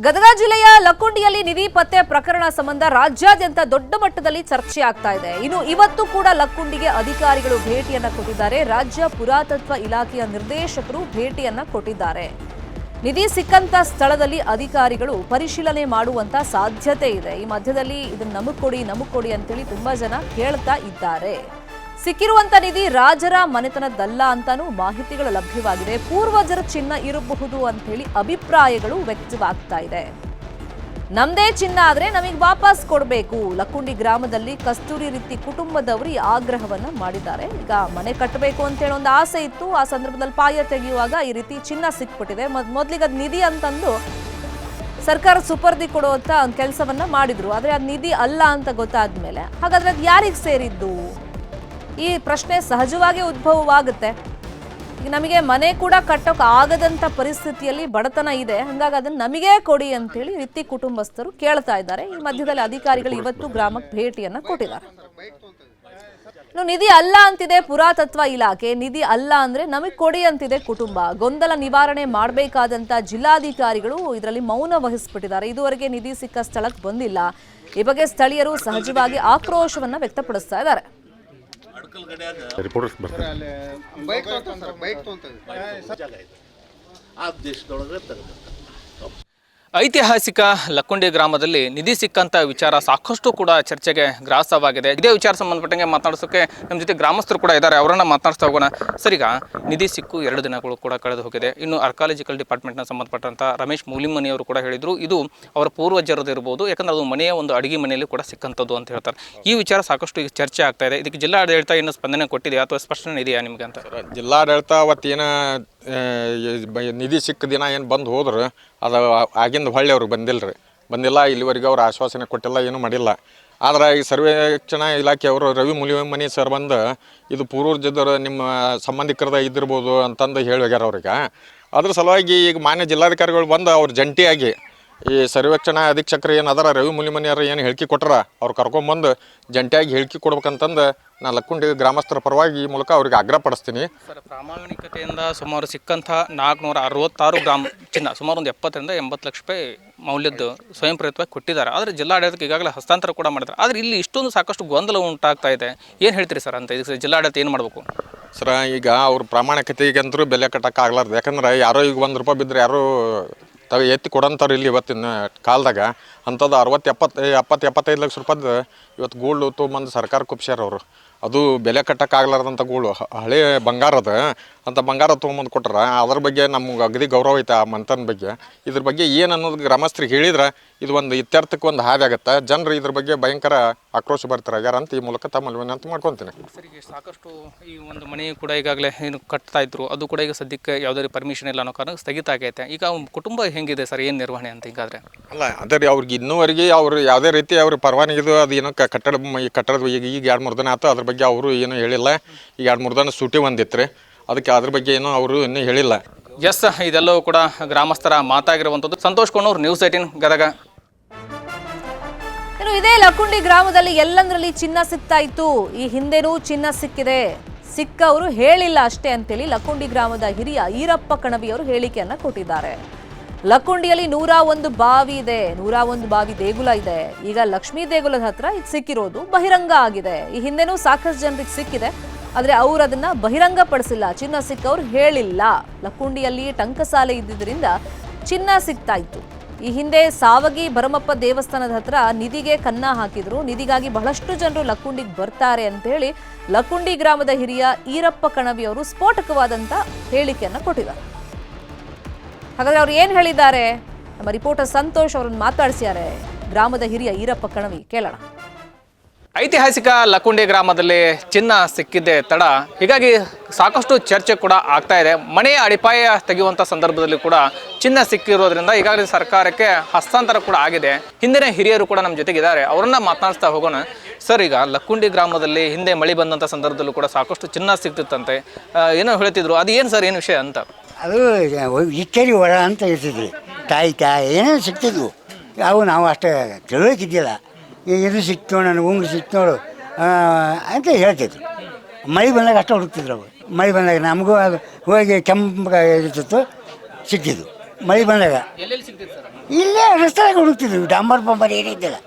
ಗದಗ ಜಿಲ್ಲೆಯ ಲಕ್ಕುಂಡಿಯಲ್ಲಿ ನಿಧಿ ಪತ್ತೆ ಪ್ರಕರಣ ಸಂಬಂಧ ರಾಜ್ಯಾದ್ಯಂತ ದೊಡ್ಡ ಮಟ್ಟದಲ್ಲಿ ಚರ್ಚೆ ಆಗ್ತಾ ಇದೆ. ಇನ್ನು ಇವತ್ತು ಕೂಡ ಲಕ್ಕುಂಡಿಗೆ ಅಧಿಕಾರಿಗಳು ಭೇಟಿಯನ್ನ ಕೊಟ್ಟಿದ್ದಾರೆ. ರಾಜ್ಯ ಪುರಾತತ್ವ ಇಲಾಖೆಯ ನಿರ್ದೇಶಕರು ಭೇಟಿಯನ್ನ ಕೊಟ್ಟಿದ್ದಾರೆ. ನಿಧಿ ಸಿಕ್ಕಂತ ಸ್ಥಳದಲ್ಲಿ ಅಧಿಕಾರಿಗಳು ಪರಿಶೀಲನೆ ಮಾಡುವಂತ ಸಾಧ್ಯತೆ ಇದೆ. ಈ ಮಧ್ಯದಲ್ಲಿ ಇದನ್ನ ನಮಗ್ ಕೊಡಿ ಅಂತೇಳಿ ತುಂಬಾ ಜನ ಕೇಳ್ತಾ ಇದ್ದಾರೆ. ಸಿಕ್ಕಿರುವಂತ ನಿಧಿ ರಾಜರ ಮನೆತನದಲ್ಲ ಅಂತಾನೂ ಮಾಹಿತಿಗಳು ಲಭ್ಯವಾಗಿದೆ. ಪೂರ್ವಜರ ಚಿನ್ನ ಇರಬಹುದು ಅಂತ ಹೇಳಿ ಅಭಿಪ್ರಾಯಗಳು ವ್ಯಕ್ತವಾಗ್ತಾ ಇದೆ. ನಮ್ದೇ ಚಿನ್ನ ಆದ್ರೆ ನಮಗೆ ವಾಪಸ್ ಕೊಡಬೇಕು. ಲಕ್ಕುಂಡಿ ಗ್ರಾಮದಲ್ಲಿ ಕಸ್ತೂರಿ ರೀತಿ ಕುಟುಂಬದವರು ಈ ಆಗ್ರಹವನ್ನ ಮಾಡಿದ್ದಾರೆ. ಈಗ ಮನೆ ಕಟ್ಟಬೇಕು ಅಂತ ಹೇಳಿ ಒಂದು ಆಸೆ ಇತ್ತು. ಆ ಸಂದರ್ಭದಲ್ಲಿ ಪಾಯ ತೆಗೆಯುವಾಗ ಈ ರೀತಿ ಚಿನ್ನ ಸಿಕ್ಬಿಟ್ಟಿದೆ. ಮೊದ್ಲಿಗೆ ಅದ್ ನಿಧಿ ಅಂತಂದು ಸರ್ಕಾರ ಸುಪರ್ದಿ ಕೊಡುವಂತ ಒಂದು ಕೆಲಸವನ್ನ ಮಾಡಿದ್ರು. ಆದ್ರೆ ಅದ್ ನಿಧಿ ಅಲ್ಲ ಅಂತ ಗೊತ್ತಾದ್ಮೇಲೆ ಹಾಗಾದ್ರೆ ಅದ್ ಯಾರಿಗೆ ಸೇರಿದ್ದು? ಈ ಪ್ರಶ್ನೆ ಸಹಜವಾಗಿ ಉದ್ಭವವಾಗುತ್ತೆ. ಈಗ ನಮಗೆ ಮನೆ ಕೂಡ ಕಟ್ಟೋಕೆ ಆಗದಂತ ಪರಿಸ್ಥಿತಿಯಲ್ಲಿ ಬಡತನ ಇದೆ. ಹಾಗಾಗಿ ಅದನ್ನ ನಮಗೆ ಕೊಡಿ ಅಂತೇಳಿ ರೀತಿ ಕುಟುಂಬಸ್ಥರು ಕೇಳ್ತಾ ಇದ್ದಾರೆ. ಈ ಮಧ್ಯದಲ್ಲಿ ಅಧಿಕಾರಿಗಳು ಇವತ್ತು ಗ್ರಾಮಕ್ಕೆ ಭೇಟಿಯನ್ನ ಕೊಟ್ಟಿದ್ದಾರೆ. ಇನ್ನು ನಿಧಿ ಅಲ್ಲ ಅಂತಿದೆ ಪುರಾತತ್ವ ಇಲಾಖೆ. ನಿಧಿ ಅಲ್ಲ ಅಂದ್ರೆ ನಮಗೆ ಕೊಡಿ ಅಂತಿದೆ ಕುಟುಂಬ. ಗೊಂದಲ ನಿವಾರಣೆ ಮಾಡಬೇಕಾದಂತ ಜಿಲ್ಲಾಧಿಕಾರಿಗಳು ಇದರಲ್ಲಿ ಮೌನ ವಹಿಸ್ಬಿಟ್ಟಿದ್ದಾರೆ. ಇದುವರೆಗೆ ನಿಧಿ ಸಿಕ್ಕ ಸ್ಥಳಕ್ಕೆ ಬಂದಿಲ್ಲ. ಈ ಬಗ್ಗೆ ಸ್ಥಳೀಯರು ಸಹಜವಾಗಿ ಆಕ್ರೋಶವನ್ನ ವ್ಯಕ್ತಪಡಿಸ್ತಾ ಇದ್ದಾರೆ. ಐತಿಹಾಸಿಕ ಲಕ್ಕುಂಡಿ ಗ್ರಾಮದಲ್ಲಿ ನಿಧಿ ಸಿಕ್ಕಂತ ವಿಚಾರ ಸಾಕಷ್ಟು ಕೂಡ ಚರ್ಚೆಗೆ ಗ್ರಾಸವಾಗಿದೆ. ಇದೇ ವಿಚಾರ ಸಂಬಂಧಪಟ್ಟಂಗೆ ಮಾತನಾಡಿಸೋಕೆ ನಮ್ಮ ಜೊತೆ ಗ್ರಾಮಸ್ಥರು ಕೂಡ ಇದ್ದಾರೆ. ಅವರನ್ನ ಮಾತನಾಡ್ತಾ ಹೋಗೋಣ. ಸರ್, ಈಗ ನಿಧಿ ಸಿಕ್ಕು 2 ದಿನಗಳು ಕೂಡ ಕಳೆದು ಹೋಗಿದೆ. ಇನ್ನು ಆರ್ಕಾಲಜಿಕಲ್ ಡಿಪಾರ್ಟ್ಮೆಂಟ್ನ ಸಂಬಂಧಪಟ್ಟಂತ ರಮೇಶ್ ಮೂಲಿಮನಿ ಅವರು ಕೂಡ ಹೇಳಿದ್ರು ಇದು ಅವರ ಪೂರ್ವಜರದ್ದು ಇರಬಹುದು, ಯಾಕಂದ್ರೆ ಅದು ಮನೆಯ ಒಂದು ಅಡಿಗೆ ಮನೆಯಲ್ಲಿ ಕೂಡ ಸಿಕ್ಕಂಥದ್ದು ಅಂತ ಹೇಳ್ತಾರೆ. ಈ ವಿಚಾರ ಸಾಕಷ್ಟು ಈಗ ಚರ್ಚೆ ಆಗ್ತಾ ಇದೆ. ಇದಕ್ಕೆ ಜಿಲ್ಲಾಡಳಿತ ಏನು ಸ್ಪಂದನೆ ಕೊಟ್ಟಿದೆ ಅಥವಾ ಸ್ಪಷ್ಟನೆ ಇದೆಯಾ ನಿಮಗೆ ಅಂತ? ಜಿಲ್ಲಾಡಳಿತ ಅವತ್ತೇನ ನಿಧಿ ಸಿಕ್ಕ ದಿನ ಏನು ಬಂದು ಹೋದ್ರೆ ಅದು ಆಗಿಂದ ಹೊಳ್ಳಿ ಅವ್ರಿಗೆ ಬಂದಿಲ್ಲ. ಇಲ್ಲಿವರೆಗೆ ಅವ್ರು ಆಶ್ವಾಸನೆ ಕೊಟ್ಟಿಲ್ಲ, ಏನೂ ಮಾಡಿಲ್ಲ. ಆದ್ರೆ ಈ ಸರ್ವೇಕ್ಷಣಾ ಇಲಾಖೆಯವರು ರವಿ ಮೂಲಿಮನಿ ಸರ್ ಬಂದು ಇದು ಪೂರ್ವಜರು ನಿಮ್ಮ ಸಂಬಂಧಿಕರದ ಇದ್ದಿರ್ಬೋದು ಅಂತಂದು ಹೇಳಿ ಹೋಗ್ಯಾರ ಅವ್ರಿಗೆ. ಅದ್ರ ಸಲುವಾಗಿ ಈಗ ಮಾನ್ಯ ಜಿಲ್ಲಾಧಿಕಾರಿಗಳು ಬಂದು ಅವ್ರು ಜಂಟಿಯಾಗಿ ಈ ಸರ್ವೇಕ್ಷಣಾ ಅಧೀಕ್ಷಕರು ಏನು ಅದರ ರವಿ ಮೂಲಿಮನಿಯವರು ಏನು ಹೇಳಿಕೆ ಕೊಟ್ಟರ ಅವ್ರು ಕರ್ಕೊಂಬಂದು ಜಂಟಿಯಾಗಿ ಹೇಳಿಕೆ ಕೊಡ್ಬೇಕಂತಂದು ನಾನು ಲಕ್ಕುಂಡಿ ಗ್ರಾಮಸ್ಥರ ಪರವಾಗಿ ಈ ಮೂಲಕ ಅವ್ರಿಗೆ ಆಗ್ರಹ ಪಡಿಸ್ತೀನಿ. ಸರ್, ಪ್ರಾಮಾಣಿಕತೆಯಿಂದ ಸುಮಾರು ಸಿಕ್ಕಂಥ 466 ಗ್ರಾಮ್ ಚಿನ್ನ, ಸುಮಾರು ಒಂದು 70 ರಿಂದ 80 ಲಕ್ಷ ರೂಪಾಯಿ ಮೌಲ್ಯದ್ದು ಸ್ವಯಂ ಪ್ರೇರಿತವಾಗಿ ಕೊಟ್ಟಿದ್ದಾರೆ. ಆದರೆ ಜಿಲ್ಲಾಡಳಿತಕ್ಕೆ ಈಗಾಗಲೇ ಹಸ್ತಾಂತರ ಕೂಡ ಮಾಡಿದ್ದಾರೆ. ಆದರೆ ಇಲ್ಲಿ ಇಷ್ಟೊಂದು ಸಾಕಷ್ಟು ಗೊಂದಲ ಉಂಟಾಗ್ತಾ ಇದೆ. ಏನು ಹೇಳ್ತೀರಿ ಸರ್ ಅಂತ? ಇದಕ್ಕೆ ಜಿಲ್ಲಾಡಳಿತ ಏನು ಮಾಡಬೇಕು? ಸರ, ಈಗ ಅವ್ರ ಪ್ರಾಮಾಣಿಕತೆಗಂತರೂ ಬೆಲೆ ಕಟ್ಟಕ್ಕೆ ಆಗ್ಲಾರ್ದು. ಯಾಕಂದ್ರೆ ಯಾರೋ ಈಗ 1 ರೂಪಾಯಿ ಬಿದ್ದರೆ ಯಾರೂ ಎತ್ತಿ ಕೊಡೋಂಥವ್ರು ಇಲ್ಲಿ ಇವತ್ತಿನ ಕಾಲದಾಗ ಅಂಥದ್ದು 60-70-75 ಲಕ್ಷ ರೂಪಾಯ್ದು ಇವತ್ತು ಗೋಲ್ಡ್ ತೊಗೊಂಬಂದು ಸರ್ಕಾರ ಕುಪ್ಸ್ಯಾರ ಅವರು. ಅದು ಬೆಲೆ ಕಟ್ಟಕ್ಕಾಗ್ಲಾರ್ದಂಥ ಗೋಲ್ಡ್, ಹಳೆ ಬಂಗಾರದ ಅಂತ ಬಂಗಾರ ತೊಗೊಂಬಂದು ಕೊಟ್ರೆ ಅದ್ರ ಬಗ್ಗೆ ನಮ್ಗೆ ಅಗದಿ ಗೌರವ ಐತೆ ಆ ಮಂತನ ಬಗ್ಗೆ. ಇದ್ರ ಬಗ್ಗೆ ಏನು ಅನ್ನೋದು ಗ್ರಾಮಸ್ಥರಿಗೆ ಹೇಳಿದ್ರೆ ಇದು ಒಂದು ಇತ್ಯರ್ಥಕ್ಕೆ ಒಂದು ಹಾದಿ ಆಗುತ್ತೆ. ಜನರು ಇದ್ರ ಬಗ್ಗೆ ಭಯಂಕರ ಆಕ್ರೋಶ ಬರ್ತಾರಾಗ್ಯಾರ ಅಂತ ಈ ಮೂಲಕ ತಮ್ಮಲ್ಲಿ ವಿನಂತಿ ಮಾಡ್ಕೊತೀನಿ. ಸರಿಗೆ ಸಾಕಷ್ಟು ಈ ಒಂದು ಮನೆ ಕೂಡ ಈಗಾಗಲೇ ಏನು ಕಟ್ತಾ ಇದ್ರು, ಅದು ಕೂಡ ಈಗ ಸದ್ಯಕ್ಕೆ ಯಾವುದೇ ಪರ್ಮಿಷನ್ ಇಲ್ಲ ಅನ್ನೋ ಕಾರಣ ಸ್ಥಗಿತ ಆಗೈತೆ. ಈಗ ಕುಟುಂಬ ಹೆಂಗಿದೆ ಸರ್, ಏನು ನಿರ್ವಹಣೆ ಅಂತ ಈಗಾದ್ರೆ? ಅಲ್ಲ, ಅದೇ ರೀ ಅವ್ರಿಗೆ ಇನ್ನೂವರೆಗೆ ಅವ್ರು ಯಾವುದೇ ರೀತಿ ಅವ್ರ ಪರವಾನಗಿದು ಅದು ಏನೋ ಕಟ್ಟಡದ ಈಗ 2-3 ದಿನ ಆಯ್ತು. ಅದ್ರ ಬಗ್ಗೆ ಅವರು ಏನೂ ಹೇಳಿಲ್ಲ. ಈಗ 2-3 ದಿನ ಸೂಟಿ ಒಂದಿತ್ತು ರೀ, ಅದಕ್ಕೆ ಅದ್ರ ಬಗ್ಗೆ ಏನೋ ಅವರು ಇನ್ನೂ ಹೇಳಿಲ್ಲ. ಎಸ್, ಇದೆಲ್ಲವೂ ಕೂಡ ಗ್ರಾಮಸ್ಥರ ಮಾತಾಗಿರುವಂಥದ್ದು. ಸಂತೋಷ್ ಕೋಣೂರ್, ನ್ಯೂಸ್ 18 ಗದಗ. ಇನ್ನು ಇದೇ ಲಕ್ಕುಂಡಿ ಗ್ರಾಮದಲ್ಲಿ ಎಲ್ಲಂದ್ರಲ್ಲಿ ಚಿನ್ನ ಸಿಗ್ತಾ ಇತ್ತು. ಈ ಹಿಂದೆನೂ ಚಿನ್ನ ಸಿಕ್ಕಿದೆ. ಸಿಕ್ಕವರು ಹೇಳಿಲ್ಲ ಅಷ್ಟೇ ಅಂತೇಳಿ ಲಕ್ಕುಂಡಿ ಗ್ರಾಮದ ಹಿರಿಯ ಈರಪ್ಪ ಕಣವಿಯವರು ಹೇಳಿಕೆಯನ್ನ ಕೊಟ್ಟಿದ್ದಾರೆ. ಲಕ್ಕುಂಡಿಯಲ್ಲಿ 101 ಬಾವಿ ಇದೆ, 101 ಬಾವಿ ದೇಗುಲ ಇದೆ. ಈಗ ಲಕ್ಷ್ಮೀ ದೇಗುಲದ ಹತ್ರ ಇದು ಸಿಕ್ಕಿರೋದು ಬಹಿರಂಗ ಆಗಿದೆ. ಈ ಹಿಂದೆನೂ ಸಾಕಷ್ಟು ಜನರಿಗೆ ಸಿಕ್ಕಿದೆ, ಆದ್ರೆ ಅವ್ರು ಅದನ್ನ ಬಹಿರಂಗ ಪಡಿಸಿಲ್ಲ. ಚಿನ್ನ ಸಿಕ್ಕವ್ರು ಹೇಳಿಲ್ಲ. ಲಕ್ಕುಂಡಿಯಲ್ಲಿ ಟಂಕಸಾಲೆ ಇದ್ದಿದ್ದರಿಂದ ಚಿನ್ನ ಸಿಗ್ತಾ ಇತ್ತು. ಈ ಹಿಂದೆ ಸಾವಗಿ ಭರಮಪ್ಪ ದೇವಸ್ಥಾನದ ಹತ್ರ ನಿಧಿಗೆ ಕನ್ನ ಹಾಕಿದ್ರು. ನಿಧಿಗಾಗಿ ಬಹಳಷ್ಟು ಜನರು ಲಕ್ಕುಂಡಿಗೆ ಬರ್ತಾರೆ ಅಂತ ಹೇಳಿ ಲಕ್ಕುಂಡಿ ಗ್ರಾಮದ ಹಿರಿಯ ಈರಪ್ಪ ಕಣವಿ ಅವರು ಸ್ಫೋಟಕವಾದಂತ ಹೇಳಿಕೆಯನ್ನ ಕೊಟ್ಟಿದ್ದಾರೆ. ಹಾಗಾದ್ರೆ ಅವ್ರು ಏನ್ ಹೇಳಿದ್ದಾರೆ? ನಮ್ಮ ರಿಪೋರ್ಟರ್ ಸಂತೋಷ್ ಅವರನ್ನು ಮಾತಾಡಿಸಿದ್ದಾರೆ ಗ್ರಾಮದ ಹಿರಿಯ ಈರಪ್ಪ ಕಣವಿ. ಕೇಳೋಣ. ಐತಿಹಾಸಿಕ ಲಕ್ಕುಂಡಿ ಗ್ರಾಮದಲ್ಲಿ ಚಿನ್ನ ಸಿಕ್ಕಿದ್ದೆ ತಡ, ಹೀಗಾಗಿ ಸಾಕಷ್ಟು ಚರ್ಚೆ ಕೂಡ ಆಗ್ತಾ ಇದೆ. ಮನೆಯ ಅಡಿಪಾಯ ತೆಗೆಯುವಂಥ ಸಂದರ್ಭದಲ್ಲಿ ಕೂಡ ಚಿನ್ನ ಸಿಕ್ಕಿರೋದ್ರಿಂದ ಈಗಾಗಲೇ ಸರ್ಕಾರಕ್ಕೆ ಹಸ್ತಾಂತರ ಕೂಡ ಆಗಿದೆ. ಹಿಂದಿನ ಹಿರಿಯರು ಕೂಡ ನಮ್ಮ ಜೊತೆಗಿದ್ದಾರೆ, ಅವರನ್ನ ಮಾತನಾಡಿಸ್ತಾ ಹೋಗೋಣ. ಸರ್, ಈಗ ಲಕ್ಕುಂಡಿ ಗ್ರಾಮದಲ್ಲಿ ಹಿಂದೆ ಮಳೆ ಬಂದಂಥ ಸಂದರ್ಭದಲ್ಲೂ ಕೂಡ ಸಾಕಷ್ಟು ಚಿನ್ನ ಸಿಕ್ತಿತ್ತಂತೆ, ಏನೋ ಹೇಳ್ತಿದ್ರು. ಅದು ಏನು ಸರ್, ಏನು ವಿಷಯ ಅಂತ? ಅದು ಇಚ್ಚರಿ ಹೊರ ಅಂತ ಇರ್ತಿದ್ರಿ, ತಾಯಿ ಏನೇನು ಸಿಗ್ತಿದ್ವು. ನಾವು ಅಷ್ಟೇ ತಿಳುವಳಿಕಿದ್ದಿಲ್ಲ. ಇದು ಸಿಕ್ತು ನನಗೆ, ಉಂಗ್ರು ಸಿಕ್ತು ನೋಡು ಅಂತ ಹೇಳ್ತಿದ್ರು. ಮಳೆ ಬಂದಾಗ ಅಷ್ಟೇ ಹುಡುಕ್ತಿದ್ರು ಅವು. ಮಳೆ ಬಂದಾಗ ನಮಗೂ ಅದು ಹೋಗಿ ಕೆಂಪು ಇರ್ತಿತ್ತು, ಸಿಕ್ತಿದ್ವು. ಮಳೆ ಬಂದಾಗ ಇಲ್ಲೇ ರಸ್ತೆಯಾಗ ಹುಡುಕ್ತಿದ್ವಿ, ಡಂಬರ್ ಬಂಬರ್ ಏನಿದ್ದಿಲ್ಲ.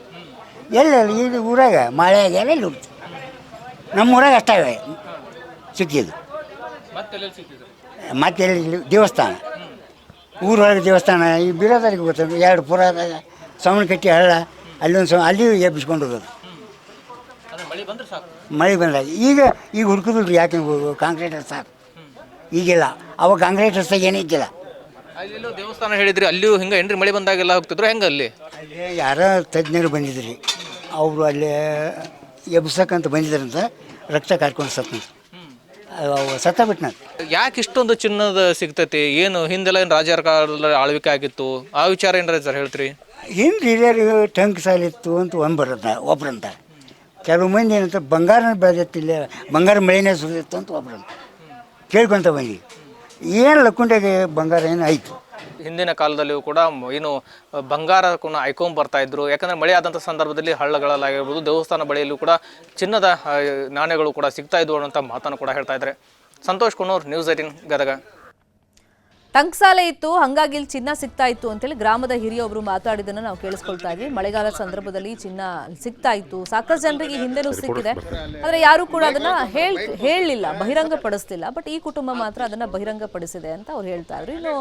ಎಲ್ಲೆಲ್ಲಿ ಇದು ಊರಾಗ ಮಳೆಯಾಗ ಎಲ್ಲೆಲ್ಲಿ ಹುಡುಕ್ತಿದ್ವಿ. ನಮ್ಮ ಊರಾಗ ಅಷ್ಟಾವೆ ಸಿಕ್ಕಿದ್ದು. ಮತ್ತೆ ಎಲ್ಲಿ ದೇವಸ್ಥಾನ, ಊರೊಳಗೆ ದೇವಸ್ಥಾನ, ಈ ಬಿರೋದರಿಗೆ ಗೊತ್ತಂದ್ರೆ 2 ಪುರದಾಗ ಸವಣಕಟ್ಟಿ ಹಳ್ಳ, ಅಲ್ಲಿ ಎಬ್ಬಿಸ್ಕೊಂಡು ಹೋಗೋದು ಮಳೆ ಬಂದಾಗ. ಈಗ ಹುಡುಕಿದ್ರಿ ಯಾಕೆ ಕಾಂಕ್ರೀಟ್ ಸಾಕು, ಈಗಿಲ್ಲ. ಅವಾಗ ಕಾಂಕ್ರೀಟ್ ರಸ್ತೆಗೆ ಏನೂ ಇದ್ದಿಲ್ಲ. ಅಲ್ಲೆಲ್ಲೋ ದೇವಸ್ಥಾನ ಹೇಳಿದ್ರಿ, ಅಲ್ಲಿಯೂ ಹಿಂಗೆ ಏನ್ರಿ ಮಳೆ ಬಂದಾಗೆಲ್ಲ ಹೋಗ್ತಿದ್ರು ಹೆಂಗೆ ಅಲ್ಲಿ? ಅಲ್ಲಿ ಯಾರೋ ತಜ್ಞರು ಬಂದಿದ್ರಿ, ಅವರು ಅಲ್ಲಿ ಎಬ್ಸಕ್ಕಂತ ಬಂದಿದ್ರಂತ, ರಕ್ತ ಕಾರ್ಕೊಂಡು ಸತ್ತ ಬಿಟ್ನ. ಯಾಕೆ ಇಷ್ಟೊಂದು ಚಿನ್ನದ ಸಿಗ್ತೈತಿ? ಏನು ಹಿಂದೆಲ್ಲ ಏನು ರಾಜರ ಕಾಲದ ಆಳ್ವಿಕೆ ಆಗಿತ್ತು, ಆ ವಿಚಾರ ಏನಾರ ಸರ್ ಹೇಳ್ತೀರಿ? ಹಿಂದೆ ಹಿರಿಯರಿಗೆ ಟಂಕ್ ಸಾಲಿತ್ತು ಅಂತ ಒಬ್ರಂತ, ಕೆಲವು ಮಂದಿ ಏನಂತ ಬಂಗಾರ ಬೆಳೆದಿತ್ತಿಲ್ಲ, ಬಂಗಾರ ಮಳೆನೇ ಸುರಿದಿತ್ತು ಅಂತ ಒಬ್ರಂತ ಕೇಳ್ಕೊತ ಬಂದ್ವಿ. ಏನು ಲಕ್ಕುಂಡಿಯಾಗೆ ಬಂಗಾರ ಏನು ಆಯಿತು. ಹಿಂದಿನ ಕಾಲದಲ್ಲಿಯೂ ಕೂಡ ಏನು ಬಂಗಾರಕ್ಕೂ ಆಯ್ಕೊಂಡ್ ಬರ್ತಾ ಇದ್ರು. ಯಾಕಂದ್ರೆ ಮಳೆ ಆದಂಥ ಸಂದರ್ಭದಲ್ಲಿ ಹಳ್ಳಗಳಲ್ಲಾಗಿರ್ಬೋದು, ದೇವಸ್ಥಾನ ಬಳಿಯಲ್ಲೂ ಕೂಡ ಚಿನ್ನದ ನಾಣ್ಯಗಳು ಕೂಡ ಸಿಗ್ತಾ ಇದ್ವು ಅನ್ನೋಂಥ ಮಾತನ್ನು ಕೂಡ ಹೇಳ್ತಾ ಇದ್ದಾರೆ. ಸಂತೋಷ್ ಕುನ್ನೂರ್, ನ್ಯೂಸ್ 18 ಗದಗ. ಟಂಕ್ಸಾಲೆ ಇತ್ತು, ಹಂಗಾಗಿ ಇಲ್ಲಿ ಚಿನ್ನ ಸಿಗ್ತಾ ಇತ್ತು ಅಂತೇಳಿ ಗ್ರಾಮದ ಹಿರಿಯೊಬ್ರು ಮಾತಾಡಿದ್ದನ್ನ ನಾವು ಕೇಳಿಸ್ಕೊಳ್ತಾ ಇದ್ವಿ. ಮಳೆಗಾಲ ಸಂದರ್ಭದಲ್ಲಿ ಚಿನ್ನ ಸಿಗ್ತಾ ಇತ್ತು, ಸಾಕಷ್ಟು ಜನರಿಗೆ ಹಿಂದೆನೂ ಸಿಕ್ಕಿದೆ, ಆದರೆ ಯಾರು ಕೂಡ ಅದನ್ನ ಹೇಳಲಿಲ್ಲ, ಬಹಿರಂಗ ಪಡಿಸ್ಲಿಲ್ಲ. ಬಟ್ ಈ ಕುಟುಂಬ ಮಾತ್ರ ಅದನ್ನ ಬಹಿರಂಗ ಪಡಿಸಿದೆ ಅಂತ ಅವ್ರು ಹೇಳ್ತಾ ಇದ್ರು. ಇನ್ನು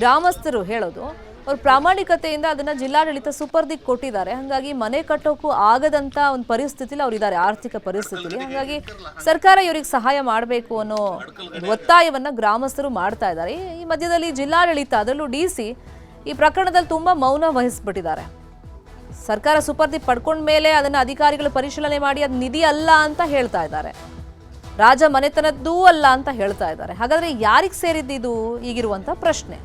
ಗ್ರಾಮಸ್ಥರು ಹೇಳೋದು, ಅವ್ರು ಪ್ರಾಮಾಣಿಕತೆಯಿಂದ ಅದನ್ನ ಜಿಲ್ಲಾಡಳಿತ ಸುಪರ್ದಿಗೆ ಕೊಟ್ಟಿದ್ದಾರೆ. ಹಾಗಾಗಿ ಮನೆ ಕಟ್ಟೋಕ್ಕೂ ಆಗದಂತ ಒಂದು ಪರಿಸ್ಥಿತಿಲಿ ಅವ್ರು ಇದ್ದಾರೆ, ಆರ್ಥಿಕ ಪರಿಸ್ಥಿತಿಲಿ. ಹಾಗಾಗಿ ಸರ್ಕಾರ ಇವರಿಗೆ ಸಹಾಯ ಮಾಡಬೇಕು ಅನ್ನೋ ಒತ್ತಾಯವನ್ನ ಗ್ರಾಮಸ್ಥರು ಮಾಡ್ತಾ ಇದ್ದಾರೆ. ಈ ಮಧ್ಯದಲ್ಲಿ ಜಿಲ್ಲಾಡಳಿತ, ಅದರಲ್ಲೂ DC, ಈ ಪ್ರಕರಣದಲ್ಲಿ ತುಂಬಾ ಮೌನ ವಹಿಸ್ಬಿಟ್ಟಿದ್ದಾರೆ. ಸರ್ಕಾರ ಸುಪರ್ದಿ ಪಡ್ಕೊಂಡ ಮೇಲೆ ಅದನ್ನ ಅಧಿಕಾರಿಗಳು ಪರಿಶೀಲನೆ ಮಾಡಿ ಅದು ನಿಧಿ ಅಲ್ಲ ಅಂತ ಹೇಳ್ತಾ ಇದ್ದಾರೆ, ರಾಜ ಮನೆತನದ್ದೂ ಅಲ್ಲ ಅಂತ ಹೇಳ್ತಾ ಇದ್ದಾರೆ. ಹಾಗಾದ್ರೆ ಯಾರಿಗೆ ಸೇರಿದ್ದು ಈಗಿರುವಂತ ಪ್ರಶ್ನೆ.